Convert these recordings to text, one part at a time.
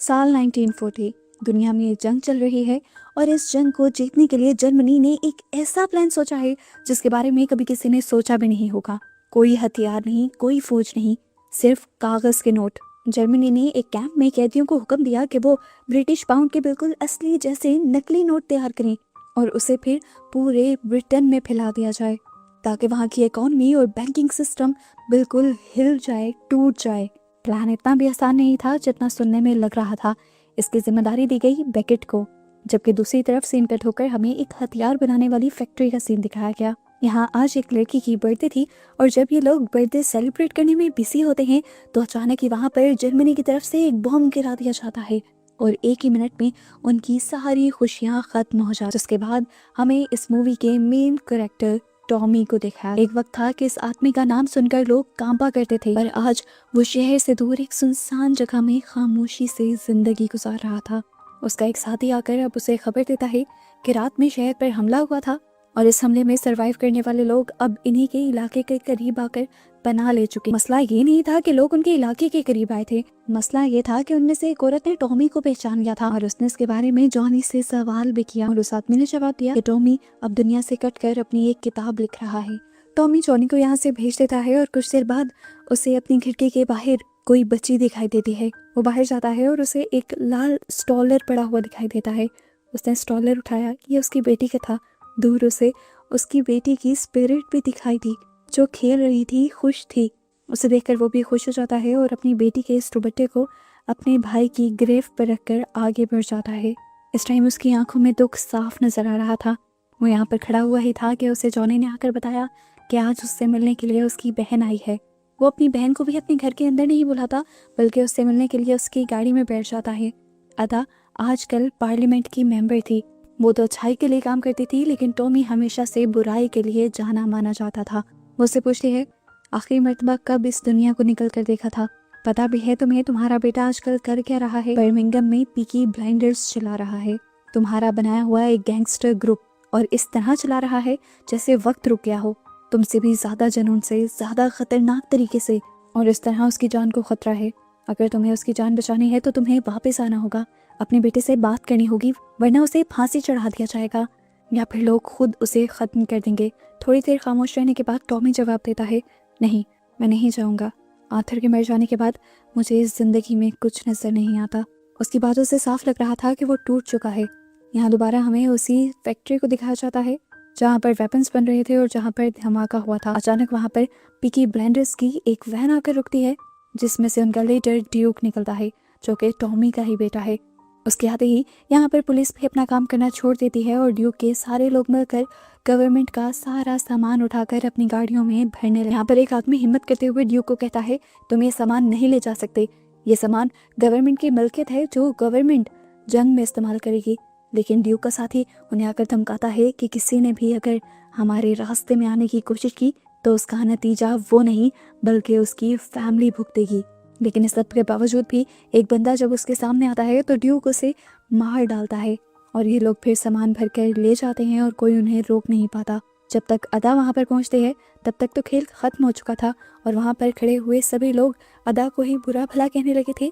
साल 1940 दुनिया में एक जंग चल रही है और इस जंग को जीतने के लिए जर्मनी ने एक ऐसा प्लान सोचा है जिसके बारे में कभी किसी ने सोचा भी नहीं होगा। कोई हथियार नहीं, कोई फौज नहीं, सिर्फ कागज के नोट। जर्मनी ने एक कैंप में कैदियों को हुक्म दिया कि वो ब्रिटिश पाउंड के बिल्कुल असली जैसे नकली नोट तैयार करें और उसे फिर पूरे ब्रिटेन में फैला दिया जाए ताकि वहाँ की इकोनॉमी और बैंकिंग सिस्टम बिल्कुल हिल जाए, टूट जाए। प्लान इतना भी आसान नहीं था जितना सुनने में लग रहा था। इसकी जिम्मेदारी दी गई बेकेट को, जबकि दूसरी तरफ सीन कट होकर हमें एक हथियार बनाने वाली फैक्ट्री का सीन दिखाया गया। यहाँ आज एक लड़की की बर्थडे थी और जब ये लोग बर्थडे सेलिब्रेट करने में बिजी होते हैं तो अचानक ही वहाँ पर जर्मनी की तरफ से एक बॉम्ब गिरा दिया जाता है और एक ही मिनट में उनकी सारी खुशियाँ खत्म हो जाती। उसके बाद हमें इस मूवी के मेन कैरेक्टर टॉमी को देखा। एक वक्त था कि इस आदमी का नाम सुनकर लोग कांपा करते थे, पर आज वो शहर से दूर एक सुनसान जगह में खामोशी से जिंदगी गुजार रहा था। उसका एक साथी आकर अब उसे खबर देता है कि रात में शहर पर हमला हुआ था और इस हमले में सरवाइव करने वाले लोग अब इन्हीं के इलाके के करीब आकर पनाह ले चुके। मसला ये नहीं था कि लोग उनके इलाके के करीब आए थे, मसला ये था कि उनमें से एक औरत ने टॉमी को पहचान लिया था और उसने इसके बारे में जॉनी से सवाल भी किया और उस आदमी ने जवाब दिया कि टॉमी अब दुनिया से कटकर अपनी एक किताब लिख रहा है। टॉमी जॉनी को यहाँ से भेज देता है और कुछ देर बाद उसे अपनी खिड़की के बाहर कोई बच्ची दिखाई देती है। वो बाहर जाता है और उसे एक लाल स्टॉलर पड़ा हुआ दिखाई देता है। उसने स्टॉलर उठाया, ये उसकी बेटी का था। दूर उसे उसकी बेटी की स्पिरिट भी दिखाई दी जो खेल रही थी, खुश थी। उसे देखकर वो भी खुश हो जाता है और अपनी बेटी के इस दुपट्टे को अपने भाई की ग्रेव पर रखकर आगे बढ़ जाता है। इस टाइम उसकी आंखों में दुख साफ नजर आ रहा था। वो यहाँ पर खड़ा हुआ ही था कि उसे जॉनी ने आकर बताया कि आज उससे मिलने के लिए उसकी बहन आई है। वो अपनी बहन को भी अपने घर के अंदर नहीं बुलाता बल्कि उससे मिलने के लिए उसकी गाड़ी में बैठ जाता है। अदा आजकल पार्लियामेंट की मेंबर थी। वो तो अच्छाई के लिए काम करती थी, लेकिन टॉमी हमेशा से बुराई के लिए जाना माना जाता था। वो उससे पूछती है, आखिरी मर्तबा कब इस दुनिया को निकल कर देखा था? पता भी है तुम्हें तुम्हारा बेटा आजकल कर क्या रहा है? बर्मिंघम में पीकी ब्लाइंडर्स चला रहा है, तुम्हारा बनाया हुआ एक गैंगस्टर ग्रुप, और इस तरह चला रहा है जैसे वक्त रुक गया हो, तुमसे भी ज्यादा जुनून से, ज्यादा खतरनाक तरीके से, और इस तरह उसकी जान को खतरा है। अगर तुम्हें उसकी जान बचानी है तो तुम्हें वापस आना होगा, अपने बेटे से बात करनी होगी, वरना उसे फांसी चढ़ा दिया जाएगा या फिर लोग खुद उसे खत्म कर देंगे। थोड़ी देर खामोश रहने के बाद टॉमी जवाब देता है, नहीं, मैं नहीं जाऊंगा। आर्थर के मर जाने के बाद मुझे इस जिंदगी में कुछ नजर नहीं आता। उसकी बातों से साफ लग रहा था कि वो टूट चुका है। यहाँ दोबारा हमें उसी फैक्ट्री को दिखाया जाता है जहाँ पर वेपन्स बन रहे थे और जहाँ पर धमाका हुआ था। अचानक वहाँ पर पीकी ब्लाइंडर्स की एक वैन आकर रुकती है जिसमें से उनका लीडर ड्यूक निकलता है जो कि टॉमी का ही बेटा है। उसके आते ही यहाँ पर पुलिस भी अपना काम करना छोड़ देती है और ड्यूक के सारे लोग मिलकर गवर्नमेंट का सारा सामान उठाकर अपनी गाड़ियों में भरने लगे। यहाँ पर एक आदमी हिम्मत करते हुए ड्यूक को कहता है, तुम ये सामान नहीं ले जा सकते, ये सामान गवर्नमेंट की मिल्कियत है जो गवर्नमेंट जंग में इस्तेमाल करेगी। लेकिन ड्यूक का साथी उन्हें आकर धमकाता है कि किसी ने भी अगर हमारे रास्ते में आने की कोशिश की तो उसका नतीजा वो नहीं बल्कि उसकी फैमिली भुगतेगी। लेकिन इस सब के बावजूद भी एक बंदा जब उसके सामने आता है तो ड्यूक उसे मार डालता है और ये लोग फिर सामान भर कर ले जाते हैं और कोई उन्हें रोक नहीं पाता। जब तक अदा वहाँ पर पहुँचते हैं तब तक तो खेल खत्म हो चुका था और वहाँ पर खड़े हुए सभी लोग अदा को ही बुरा भला कहने लगे थे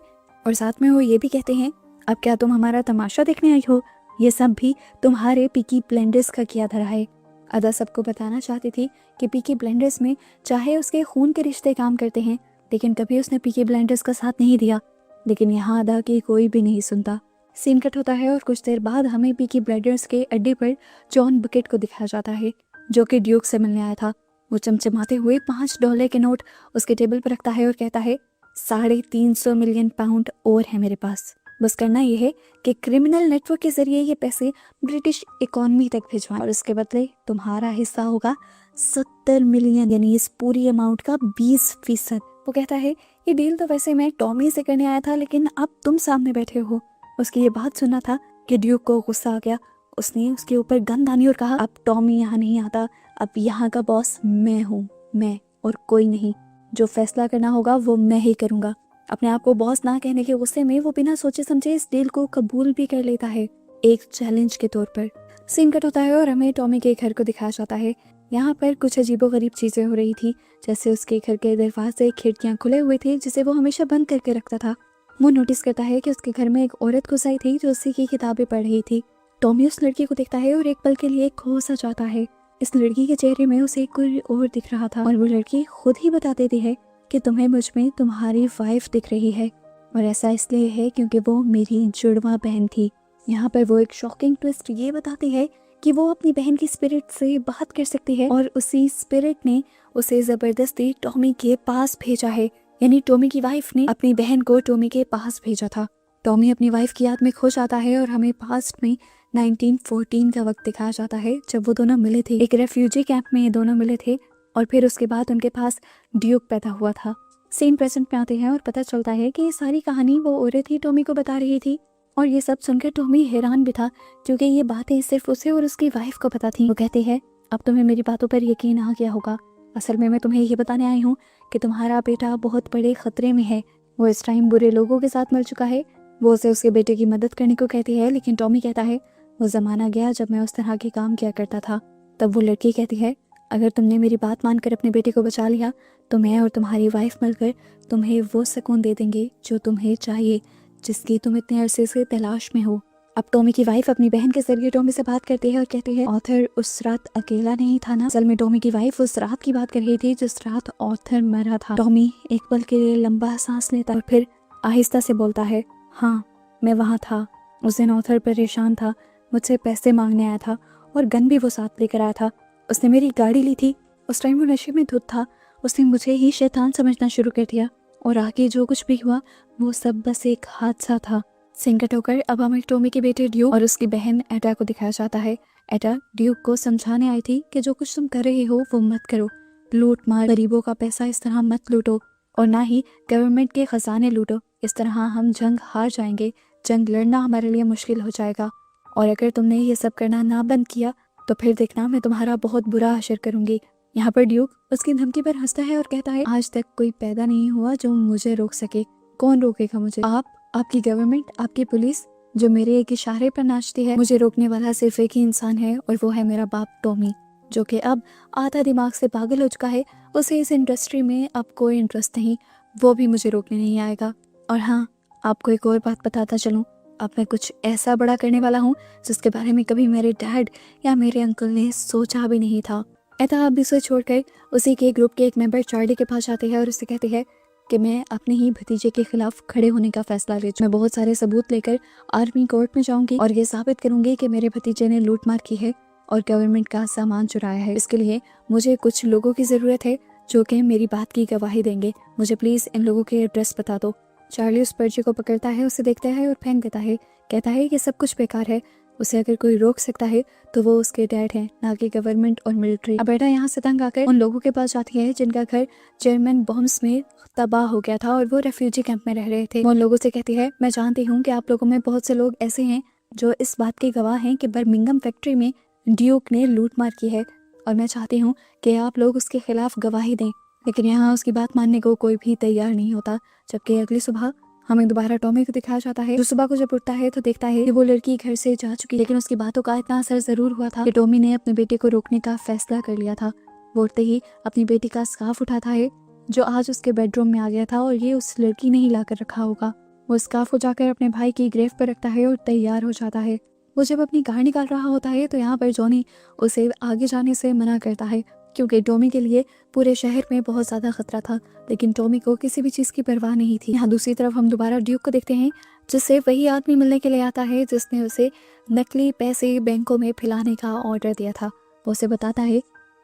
और साथ में वो ये भी कहते हैं, अब क्या तुम हमारा तमाशा देखने आई हो? ये सब भी तुम्हारे पीकी ब्लाइंडर्स का किया धरा है। अदा सबको बताना चाहती थी कि पीकी ब्लाइंडर्स में चाहे उसके खून के रिश्ते काम करते हैं, लेकिन कभी उसने पीकी ब्लाइंडर्स का साथ नहीं दिया। लेकिन यहाँ अदा की कोई भी नहीं सुनता। सीन कट होता है और कुछ देर बाद हमें पीकी ब्लाइंडर्स के अड्डे पर जॉन बकेट को दिखाया जाता है जो कि ड्यूक से मिलने आया था। वो चमचमाते हुए $5 के नोट उसके टेबल पर रखता है और कहता है, 350 मिलियन पाउंड और है मेरे पास। बस करना यह है कि क्रिमिनल नेटवर्क के जरिए ये पैसे ब्रिटिश इकोनॉमी तक भिजवाएं और उसके बदले तुम्हारा हिस्सा होगा 70 मिलियन, यानी इस पूरी अमाउंट का 20%। वो कहता है, ये डील तो वैसे मैं टॉमी से करने आया था, लेकिन अब तुम सामने बैठे हो। उसकी ये बात सुनना था कि ड्यूक को गुस्सा आ गया। उसने उसके ऊपर गन दानी और कहा, अब टॉमी यहाँ नहीं आता, अब यहाँ का बॉस मैं हूँ, मैं और कोई नहीं। जो फैसला करना होगा वो मैं ही करूँगा। अपने आप को बॉस ना कहने के गुस्से में वो बिना सोचे समझे इस डील को कबूल भी कर लेता है, एक चैलेंज के तौर पर। सीन कट होता है और हमें टॉमी के घर को दिखाया जाता है। यहाँ पर कुछ अजीबोगरीब चीजें हो रही थी, जैसे उसके घर के दरवाजे, खिड़कियां खुले हुए थे जिसे वो हमेशा बंद करके रखता था। वो नोटिस करता है कि उसके घर में एक औरत घुस आई थी जो उसी की किताबें पढ़ रही थी। टॉमी उस लड़की को देखता है और एक पल के लिए खो सा जाता है। इस लड़की के चेहरे में उसे कोई और दिख रहा था और वो लड़की खुद ही बता देती है कि तुम्हें मुझ में तुम्हारी वाइफ दिख रही है, और ऐसा इसलिए है क्योंकि वो मेरी जुड़वा बहन थी। यहाँ पर वो एक शॉकिंग ट्विस्ट ये बताती है कि वो अपनी बहन की स्पिरिट से बात कर सकती है और उसी स्पिरिट ने उसे जबरदस्ती टॉमी के पास भेजा है। यानी टॉमी की वाइफ ने अपनी बहन को टॉमी के पास भेजा था। टॉमी अपनी वाइफ की याद में खो जाता है और हमें पास्ट में 1914 का वक्त दिखाया जाता है जब वो दोनों मिले थे। एक रेफ्यूजी कैंप में ये दोनों मिले थे और फिर उसके बाद उनके पास ड्यूक पैदा हुआ था। सीन प्रेजेंट में आते हैं और पता चलता है कि ये सारी कहानी वो औरत ही टॉमी को बता रही थी। और ये सब सुनकर टॉमी हैरान भी था क्योंकि ये बातें सिर्फ उसे और उसकी वाइफ को पता थी। वो कहते हैं अब तुम्हें मेरी बातों पर यकीन आ गया होगा। असल में मैं तुम्हें ये बताने आई हूँ कि तुम्हारा बेटा बहुत बड़े खतरे में है। वो इस टाइम बुरे लोगों के साथ मर चुका है। वो उसे उसके बेटे की मदद करने को कहती है, लेकिन टॉमी कहता है वो ज़माना गया जब मैं उस तरह के काम किया करता था। तब वो लड़की कहती है अगर तुमने मेरी बात मानकर अपने बेटे को बचा लिया तो मैं और तुम्हारी वाइफ मिलकर तुम्हें वो सुकून दे देंगे जो तुम्हें चाहिए, जिसकी तुम इतने अरसे से तलाश में हो। अब टॉमी की वाइफ अपनी बहन के जरिए टॉमी से बात करती है और कहती है ऑथर उस रात अकेला नहीं था ना। असल में टॉमी की वाइफ उस रात की बात कर रही थी जिस रात ऑथर मरा था। टॉमी एक पल के लिए लंबा सांस लेता और फिर आहिस्ता से बोलता है हाँ मैं वहाँ था। उस दिन ऑथर परेशान था, मुझसे पैसे मांगने आया था और गन भी वो साथ लेकर आया था। उसने मेरी गाड़ी ली थी। उस टाइम वो नशे में धुत था। उसने मुझे ही शैतान समझना शुरू कर दिया और आगे जो कुछ भी हुआ वो सब बस एक हादसा था। सिंकट होकर अब हमें टॉमी के बेटे ड्यूक और उसकी बहन एडा को दिखाया जाता है। एडा ड्यूक को समझाने आई थी कि जो कुछ तुम कर रहे हो वो मत करो, लूट मार, गरीबों का पैसा इस तरह मत लूटो और ना ही गवर्नमेंट के खजाने लूटो। इस तरह हम जंग हार जाएंगे, जंग लड़ना हमारे लिए मुश्किल हो जाएगा और अगर तुमने ये सब करना ना बंद किया तो फिर देखना मैं तुम्हारा बहुत बुरा असर करूंगी। यहाँ पर ड्यूक उसकी धमकी पर हंसता है और कहता है आज तक कोई पैदा नहीं हुआ जो मुझे रोक सके। कौन रोकेगा मुझे? आप, आपकी गवर्नमेंट, आपकी पुलिस जो मेरे एक इशारे पर नाचती है। मुझे रोकने वाला सिर्फ एक ही इंसान है और वो है मेरा बाप टॉमी, जो कि अब आधा दिमाग से पागल हो चुका है। उसे इस इंडस्ट्री में अब कोई इंटरेस्ट नहीं, वो भी मुझे रोकने नहीं आएगा। और हाँ, आपको एक और बात बताता चलूं, अब मैं कुछ ऐसा बड़ा करने वाला हूँ जिसके बारे में कभी मेरे डैड या मेरे अंकल ने सोचा भी नहीं था। एता अब इसे छोड़कर उसी के ग्रुप के एक मेंबर चार्ली के पास जाते हैं और उसे कहते हैं कि मैं अपने ही भतीजे के खिलाफ खड़े होने का फैसला ले चुकी हूं। मैं बहुत सारे सबूत लेकर आर्मी कोर्ट में जाऊंगी और ये साबित करूंगी कि मेरे भतीजे ने लूटमार की है और गवर्नमेंट का सामान चुराया है। इसके लिए मुझे कुछ लोगों की जरूरत है जो कि मेरी बात की गवाही देंगे। मुझे प्लीज इन लोगों के एड्रेस बता दो। चार्ली उस पर्ची को पकड़ता है, उसे देखता है और फेंक देता है। कहता है कि सब कुछ बेकार है, उसे अगर कोई रोक सकता है तो वो उसके डैड हैं, ना कि गवर्नमेंट और मिलिट्री। अब बेटा यहाँ से तंग आकर उन लोगों के पास जाती है जिनका घर जर्मन बॉम्ब्स में तबाह हो गया था और वो रेफ्यूजी कैंप में रह रहे थे। वो उन लोगों से कहती है मैं जानती हूँ कि आप लोगों में बहुत से लोग ऐसे हैं जो इस बात के गवाह हैं कि बर्मिंघम फैक्ट्री में ड्यूक ने लूट मार की है और मैं चाहती हूँ कि आप लोग उसके खिलाफ गवाही दें। लेकिन यहाँ उसकी बात मानने को कोई भी तैयार नहीं होता। जबकि अगली सुबह हमें दोबारा टॉमी को दिखाया जाता है जो सुबह को जब उठता है तो देखता है कि वो लड़की घर से जा चुकी, लेकिन उसकी बातों का इतना असर जरूर हुआ था कि टॉमी ने अपने बेटे को रोकने का फैसला कर लिया था। वो उठते ही अपनी बेटी का स्कार्फ उठाता है जो आज उसके बेडरूम में आ गया था और ये उस लड़की ने ही लाकर रखा होगा। वो स्कार्फ को जाकर अपने भाई की ग्रेव पर रखता है और तैयार हो जाता है। वो जब अपनी कार निकाल रहा होता है तो यहाँ पर जॉनी उसे आगे जाने से मना करता है क्योंकि टॉमी के लिए पूरे शहर में बहुत ज्यादा खतरा था, लेकिन टॉमी को किसी भी चीज की परवाह नहीं थी। यहाँ दूसरी तरफ हम दोबारा ड्यूक को देखते हैं जिससे वही आदमी मिलने के लिए आता है जिसने उसे नकली पैसे बैंकों में फैलाने का ऑर्डर दिया था। वो उसे बताता है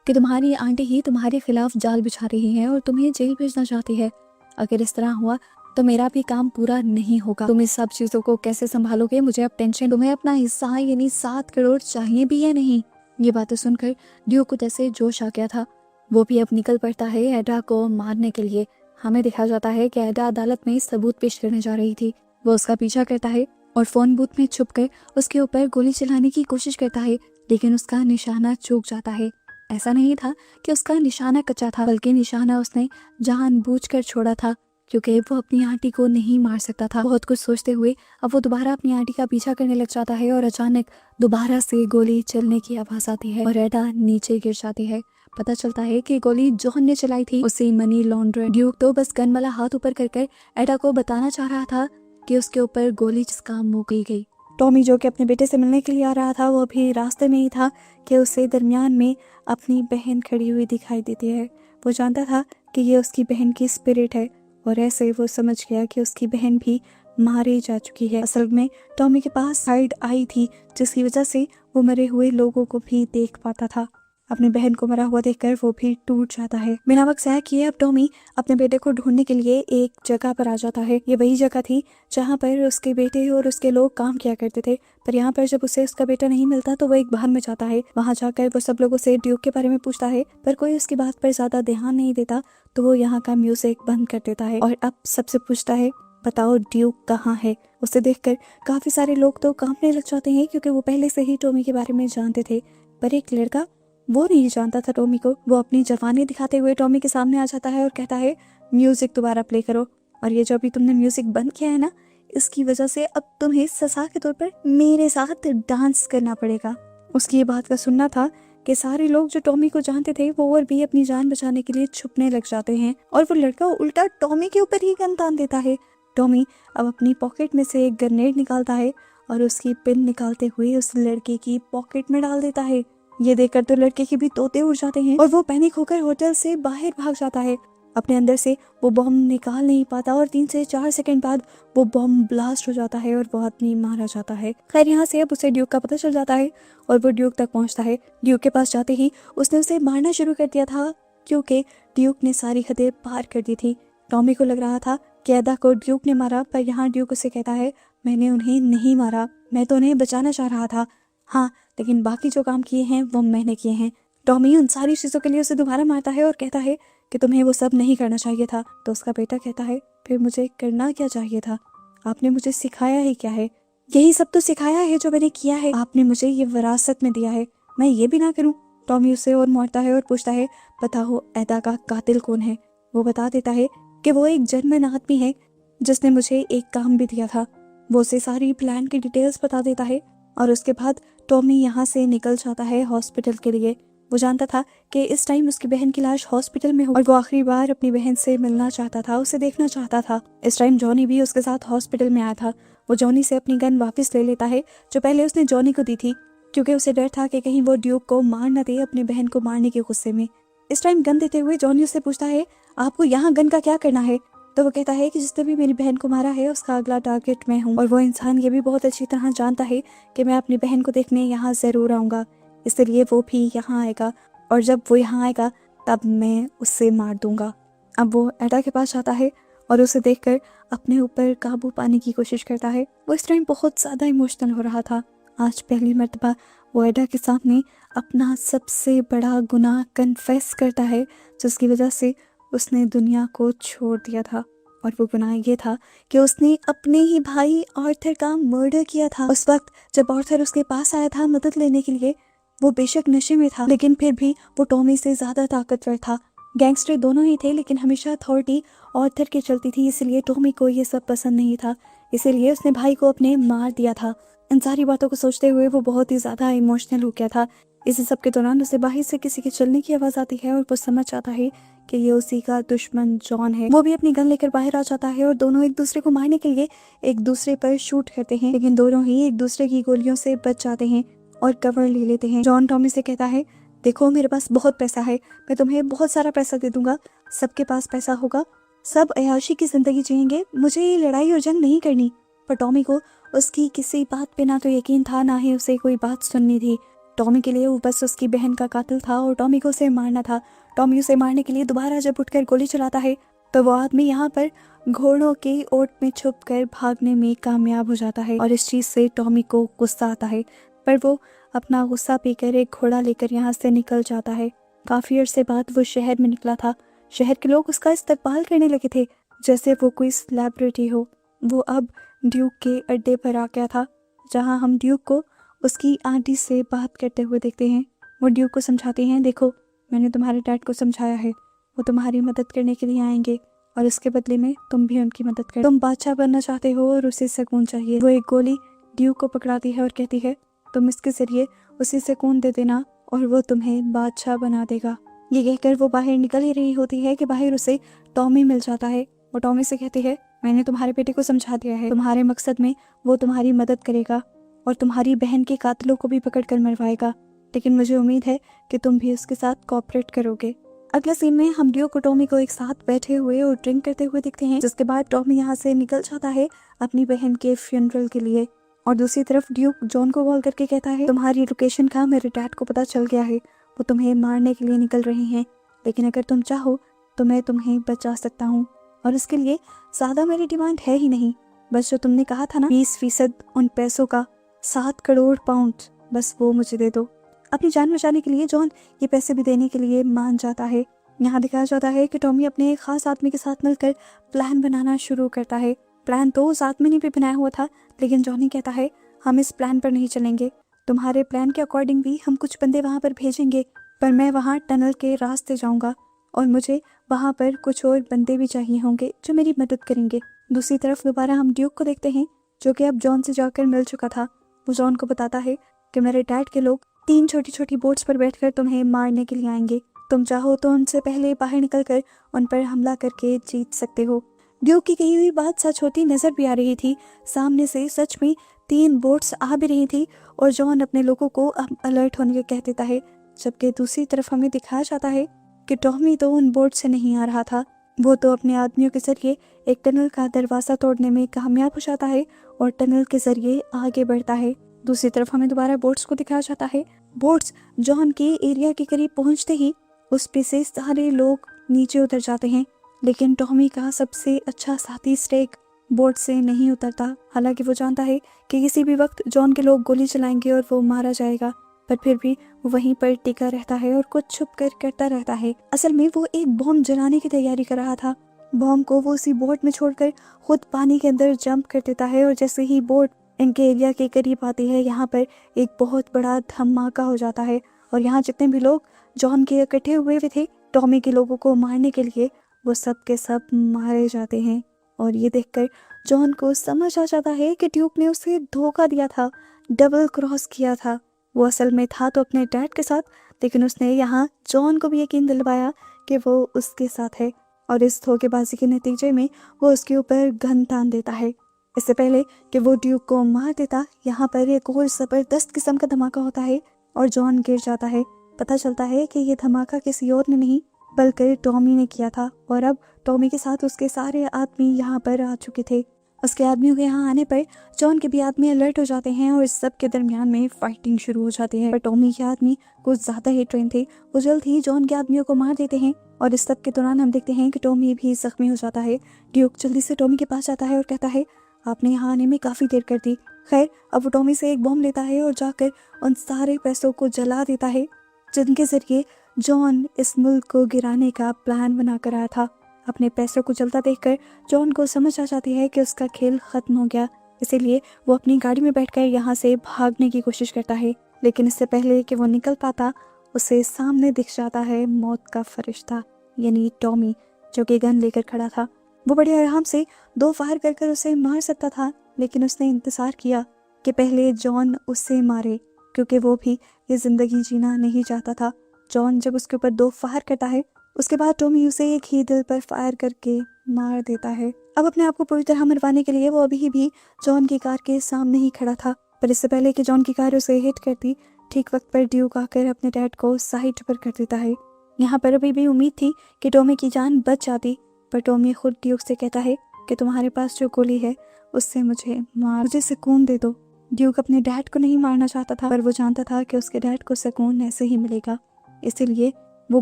कि तुम्हारी आंटी ही तुम्हारे खिलाफ जाल बिछा रही है और तुम्हें जेल भेजना चाहती है। अगर इस तरह हुआ तो मेरा भी काम पूरा नहीं होगा। तुम इस सब चीजों को कैसे संभालोगे? मुझे अब टेंशन। तुम्हें अपना हिस्सा यानी 7 करोड़ चाहिए भी या नहीं? ये बातें सुनकर ड्यूक को जैसे जोश आ गया था। वो भी अब निकल पड़ता है एडा को मारने के लिए। हमें दिखाया जाता है कि एडा अदालत में सबूत पेश करने जा रही थी। वो उसका पीछा करता है और फोन बूथ में छुपकर उसके ऊपर गोली चलाने की कोशिश करता है, लेकिन उसका निशाना चूक जाता है। ऐसा नहीं था कि उसका निशाना कच्चा था, बल्कि निशाना उसने जानबूझकर छोड़ा था क्योंकि वो अपनी आंटी को नहीं मार सकता था। बहुत कुछ सोचते हुए अब वो दोबारा अपनी आंटी का पीछा करने लग जाता है और अचानक दोबारा से गोली चलने की आवाज आती है और एडा नीचे गिर जाती है। पता चलता है कि गोली जॉन ने चलाई थी, उसे मनी लॉन्ड्रर। ड्यूक तो बस गन वाला हाथ ऊपर कर एडा को बताना चाह रहा था कि उसके ऊपर गोली जिसका मुंह गई। टॉमी जो कि अपने बेटे से मिलने के लिए आ रहा था, वो अभी रास्ते में ही था कि उसे दरमियान में अपनी बहन खड़ी हुई दिखाई देती है। वो जानता था कि ये उसकी बहन की स्पिरिट है और ऐसे वो समझ गया कि उसकी बहन भी मारी जा चुकी है। असल में टॉमी के पास साइड आई थी, जिसकी वजह से वो मरे हुए लोगों को भी देख पाता था। अपनी बहन को मरा हुआ देखकर वो भी टूट जाता है। बिना वक्त ज़ाया किए अब टॉमी अपने बेटे को ढूंढने के लिए एक जगह पर आ जाता है। ये वही जगह थी जहाँ पर उसके बेटे और उसके लोग काम किया करते थे, पर यहाँ पर जब उसे उसका बेटा नहीं मिलता तो वो एक बहार में जाता है। वहाँ जाकर वो सब लोगों से ड्यूक के बारे में पूछता है, पर कोई उसकी बात पर ज्यादा ध्यान नहीं देता, तो वो यहाँ का म्यूजिक बंद कर देता है और अब सबसे पूछता है, बताओ ड्यूक कहाँ है। उसे देखकर काफी सारे लोग तो कांपने लग जाते हैं, क्योंकि वो पहले से ही टॉमी के बारे में जानते थे, पर एक लड़का वो नहीं जानता था टॉमी को। वो अपनी जवानी दिखाते हुए टॉमी के सामने आ जाता है और कहता है, म्यूजिक दोबारा प्ले करो, और ये जो अभी तुमने म्यूजिक बंद किया है ना, इसकी वजह से अब तुम्हें सजा के तौर पर मेरे साथ डांस करना पड़ेगा। उसकी ये बात का सुनना था कि सारे लोग जो टॉमी को जानते थे वो और भी अपनी जान बचाने के लिए छुपने लग जाते हैं, और वो लड़का उल्टा टॉमी के ऊपर ही गन तान देता है। टॉमी अब अपनी पॉकेट में से एक ग्रेनेड निकालता है और उसकी पिन निकालते हुए उस लड़के की पॉकेट में डाल देता है। ये देखकर तो लड़के के भी तोते उड़ जाते हैं और वो पैनिक होकर होटल से बाहर भाग जाता है। अपने अंदर से वो बॉम्ब निकाल नहीं पाता और 3 से 4 सेकंड बाद वो बॉम्ब ब्लास्ट हो जाता है और वो आदमी मारा जाता है। खैर यहाँ से अब उसे ड्यूक का पता चल जाता है और वो ड्यूक तक पहुँचता है। ड्यूक के पास जाते ही उसने उसे मारना शुरू कर दिया था, क्योंकि ड्यूक ने सारी हदें पार कर दी थी। टॉमी को लग रहा था कि अदा को ड्यूक ने मारा, पर यहाँ ड्यूक उसे कहता है, मैंने उन्हें नहीं मारा, मैं तो उन्हें बचाना चाह रहा था, हाँ, लेकिन बाकी जो काम किए हैं वो मैंने किए हैं। टॉमी उन सारी चीज़ों के लिए उसे दोबारा मारता है और कहता है कि तुम्हें वो सब नहीं करना चाहिए था। तो उसका बेटा कहता है, फिर मुझे करना क्या चाहिए था? आपने मुझे सिखाया ही क्या है? यही सब तो सिखाया है जो मैंने किया है। आपने मुझे ये विरासत में दिया है, मैं ये भी ना करूं? टॉमी उसे और मारता है और पूछता है, बताओ एदा का कातिल कौन है? वो बता देता है कि वो एक जर्मन आदमी है जिसने मुझे एक काम भी दिया था। वो उसे सारी प्लान की डिटेल्स बता देता है और उसके बाद टॉमी यहाँ से निकल जाता है हॉस्पिटल के लिए। वो जानता था कि इस टाइम उसकी बहन की लाश हॉस्पिटल में हो और वो आखिरी बार अपनी बहन से मिलना चाहता था, उसे देखना चाहता था। इस टाइम जॉनी भी उसके साथ हॉस्पिटल में आया था। वो जॉनी से अपनी गन वापस ले लेता है जो पहले उसने जॉनी को दी थी, क्योंकि उसे डर था कि कहीं वो ड्यूक को मार न दे अपनी बहन को मारने के गुस्से में। इस टाइम गन देते हुए जॉनी उससे पूछता है, आपको यहाँ गन का क्या करना है? तो वो कहता है कि जिसने भी मेरी बहन को मारा है उसका अगला टारगेट मैं हूँ, और वो इंसान ये भी बहुत अच्छी तरह जानता है कि मैं अपनी बहन को देखने यहाँ जरूर आऊँगा, इसलिए वो भी यहाँ आएगा, और जब वो यहाँ आएगा तब मैं उससे मार दूंगा। अब वो एडा के पास जाता है और उसे देखकर अपने ऊपर काबू पाने की कोशिश करता है। वो इस टाइम बहुत ज़्यादा इमोशनल हो रहा था। आज पहली मर्तबा वो एडा के सामने अपना सबसे बड़ा गुनाह कन्फेस करता है, जिसकी वजह से उसने दुनिया को छोड़ दिया था। और वो गुनाह ये था कि उसने अपने ही भाई आर्थर का मर्डर किया था। उस वक्त जब आर्थर उसके पास आया था मदद लेने के लिए, वो बेशक नशे में था, लेकिन फिर भी वो टॉमी से ज्यादा ताकतवर था। गैंगस्टर दोनों ही थे, लेकिन हमेशा अथॉरिटी आर्थर की चलती थी, इसलिए टॉमी को ये सब पसंद नहीं था, इसीलिए उसने भाई को अपने मार दिया था। इन सारी बातों को सोचते हुए वो बहुत ही ज्यादा इमोशनल हो गया था। इस सब के दौरान उसे बाहर से किसी के चलने की आवाज आती है और वो समझ जाता है कि ये उसी का दुश्मन जॉन है। वो भी अपनी गन लेकर बाहर आ जाता है और दोनों एक दूसरे को मारने के लिए एक दूसरे पर शूट करते हैं, लेकिन दोनों ही एक दूसरे की गोलियों से बच जाते हैं और कवर ले लेते हैं। जॉन टॉमी से कहता है, देखो मेरे पास बहुत पैसा है, मैं तुम्हें बहुत सारा पैसा दे दूंगा, सबके पास पैसा होगा, सब अयाशी की जिंदगी जिएंगे, मुझे ये लड़ाई और जंग नहीं करनी। पर टॉमी को उसकी किसी बात पे ना तो यकीन था, ना ही उसे कोई बात सुननी थी। टॉमी के लिए वो बस उसकी बहन का कातिल था और टॉमी को उसे मारना था। टॉमी उसे मारने के लिए दोबारा जब उठकर गोली चलाता है तो वो आदमी यहाँ पर घोड़ों के ओट में छुपकर भागने में कामयाब हो जाता है, और इस चीज से टॉमी को गुस्सा आता है, पर वो अपना गुस्सा पीकर एक घोड़ा लेकर यहाँ से निकल जाता है। काफी अरसे बाद वो शहर में निकला था। शहर के लोग उसका इस्तकबाल करने लगे थे जैसे वो कोई सेलिब्रिटी हो। वो अब ड्यूक के अड्डे पर आ गया था, जहाँ हम ड्यूक को उसकी आंटी से बात करते हुए देखते हैं। वो ड्यूक को समझाते हैं, देखो मैंने तुम्हारे डैड को समझाया है, वो तुम्हारी मदद करने के लिए आएंगे और इसके बदले में तुम भी उनकी मदद कर। तुम बादशाह बनना चाहते हो और उसे सुकून चाहिए। वो एक गोली ड्यूक को पकड़ाती है और कहती है, तुम इसके जरिए उसे सुकून दे देना और वो तुम्हें बादशाह बना देगा। ये कहकर वो बाहर निकल ही रही होती है कि बाहर उसे टॉमी मिल जाता है। वो टॉमी से कहती है, मैंने तुम्हारे बेटे को समझा दिया है, तुम्हारे मकसद में वो तुम्हारी मदद करेगा और तुम्हारी बहन के कातिलों को भी पकड़ कर मरवाएगा, लेकिन मुझे उम्मीद है कि तुम भी उसके साथ कोऑपरेट करोगे। अगले सीन में हम ड्यूक और टॉमी को एक साथ बैठे हुए और ड्रिंक करते हुए दिखते हैं, जिसके बाद टॉमी यहाँ से निकल जाता है अपनी बहन के फ्यूनरल के लिए। और दूसरी तरफ ड्यूक जॉन को कॉल करके कहता है, तुम्हारी लोकेशन का मेरे डैड को पता चल गया है, वो तुम्हें मारने के लिए निकल रहे हैं, लेकिन अगर तुम चाहो तो मैं तुम्हें बचा सकता हूँ, और इसके लिए ज़्यादा मेरी डिमांड है ही नहीं, बस जो तुमने कहा था ना 20% उन पैसों का, 7 करोड़ पाउंड, बस वो मुझे दे दो। अपनी जान बचाने के लिए जॉन ये पैसे भी देने के लिए मान जाता है। यहाँ दिखाया जाता है कि टॉमी अपने एक खास आदमी के साथ मिलकर प्लान बनाना शुरू करता है। प्लान तो उस आदमी ने भी बनाया हुआ था, लेकिन जॉनी कहता है हम इस प्लान पर नहीं चलेंगे, तुम्हारे प्लान के अकॉर्डिंग भी हम कुछ बंदे वहाँ पर भेजेंगे, पर मैं वहाँ टनल के रास्ते जाऊँगा और मुझे वहाँ पर कुछ और बंदे भी चाहिए होंगे जो मेरी मदद करेंगे। दूसरी तरफ दोबारा हम ड्यूक को देखते हैं, जो कि अब जॉन से जाकर मिल चुका था। वो जॉन को बताता है कि मेरे डैड के लोग 3 छोटी छोटी बोट्स पर बैठकर तुम्हें मारने के लिए आएंगे, तुम चाहो तो उनसे पहले बाहर निकलकर उन पर हमला करके जीत सकते हो। ड्यूक की कही हुई बात सच होती नजर भी आ रही थी। सामने से सच में 3 बोट्स आ भी रही थी और जॉन अपने लोगों को अब अलर्ट होने के कह देता है, जबकि दूसरी तरफ हमें दिखाया जाता है कि टॉमी तो उन बोट से नहीं आ रहा था, वो तो अपने आदमियों के जरिए एक टनल का दरवाज़ा तोड़ने में कामयाब हो जाता है और टनल के जरिए आगे बढ़ता है। दूसरी तरफ हमें दोबारा बोट्स को दिखाया जाता है। बोट्स जॉन के एरिया के करीब पहुंचते ही उस पे से सारे लोग नीचे उतर जाते हैं, लेकिन टॉमी का सबसे अच्छा साथी स्टेक बोट से नहीं उतरता। हालांकि वो जानता है कि किसी भी वक्त जॉन के लोग गोली चलाएंगे और वो मारा जाएगा, पर फिर भी वो वहीं पर टिका रहता है और कुछ छुप कर करता रहता है। असल में वो एक बॉम्ब जलाने की तैयारी कर रहा था। बॉम्ब को वो उसी बोट में छोड़कर खुद पानी के अंदर जंप कर देता है और जैसे ही बोट इनके एरिया के करीब आती है, यहाँ पर एक बहुत बड़ा धमाका हो जाता है और यहाँ जितने भी लोग जॉन के इकट्ठे हुए थे टॉमी के लोगों को मारने के लिए, वो सब के सब मारे जाते हैं। और ये देखकर जॉन को समझ आ जाता है कि ड्यूक ने उसे धोखा दिया था, डबल क्रॉस किया था। वो असल में था तो अपने डैड के साथ, लेकिन उसने यहाँ जॉन को भी यकीन दिलवाया कि वो उसके साथ है, और इस धोखेबाजी के नतीजे में वो उसके ऊपर गन तान देता है। इससे पहले कि वो ड्यूक को मार देता, यहाँ पर एक और जबरदस्त किस्म का धमाका होता है और जॉन गिर जाता है। पता चलता है कि ये धमाका किसी और ने नहीं बल्कि टॉमी ने किया था, और अब टॉमी के साथ उसके सारे आदमी यहाँ पर आ चुके थे। उसके आदमियों के यहाँ आने पर जॉन के भी आदमी अलर्ट हो जाते हैं और इस सब के दरमियान में फाइटिंग शुरू हो जाती है। पर टॉमी के आदमी कुछ ज्यादा ही ट्रेन थे, वो जल्द ही जॉन के आदमियों को मार देते हैं और इस सब के दौरान हम देखते हैं कि टॉमी भी जख्मी हो जाता है। ड्यूक जल्दी से टॉमी के पास जाता है और कहता है आपने यहाँ आने में काफ़ी देर कर दी। खैर, अब वो टॉमी से एक बॉम्ब लेता है और जाकर उन सारे पैसों को जला देता है जिनके जरिए जॉन इस मुल्क को गिराने का प्लान बना कर आया था। अपने पैसों को जलता देखकर जॉन को समझ आ जाती है कि उसका खेल खत्म हो गया, इसीलिए वो अपनी गाड़ी में बैठकर यहाँ से भागने की कोशिश करता है, लेकिन इससे पहले कि वो निकल पाता उसे सामने दिख जाता है मौत का फरिश्ता, यानी टॉमी, जो कि गन लेकर खड़ा था। वो बड़े आराम से 2 फायर कर उसे मार सकता था, लेकिन उसने इंतजार किया कि पहले जॉन उससे मारे, क्योंकि वो भी ये जिंदगी जीना नहीं चाहता था। जॉन जब उसके ऊपर 2 फायर करता है, उसके बाद टॉमी उसे एक ही दिल पर फायर करके मार देता है। अब अपने आप को पूरी तरह मरवाने के लिए वो अभी भी जॉन की कार के सामने ही खड़ा था, पर इससे पहले कि जॉन की कार उसे हिट करती, ठीक वक्त पर ड्यूक आकर अपने डैड को साइड पर कर देता है। यहाँ पर अभी भी उम्मीद थी कि टॉमी की जान बच जाती, पर टॉमी खुद ड्यूक से कहता है कि तुम्हारे पास जो गोली है उससे मुझे सुकून दे दो। ड्यूक अपने डैड को नहीं मारना चाहता था, पर वो जानता था कि उसके डैड को सुकून ऐसे ही मिलेगा, इसीलिए वो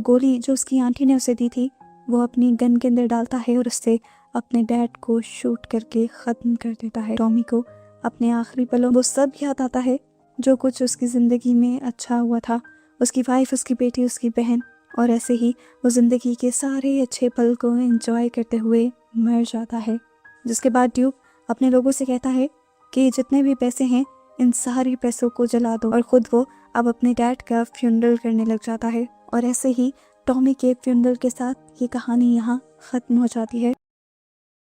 गोली जो उसकी आंटी ने उसे दी थी वो अपनी गन के अंदर डालता है और उससे अपने डैड को शूट करके ख़त्म कर देता है। टॉमी को अपने आखिरी पलों वो सब याद आता है जो कुछ उसकी ज़िंदगी में अच्छा हुआ था, उसकी वाइफ, उसकी बेटी, उसकी बहन, और ऐसे ही वो ज़िंदगी के सारे अच्छे पल को एंजॉय करते हुए मर जाता है। जिसके बाद ड्यूक अपने लोगों से कहता है कि जितने भी पैसे हैं इन सारे पैसों को जला दो, और ख़ुद वो अब अपने डैड का फ्यूनरल करने लग जाता है। और ऐसे ही टॉमी के फ्यूनरल के साथ ये कहानी यहाँ ख़त्म हो जाती है।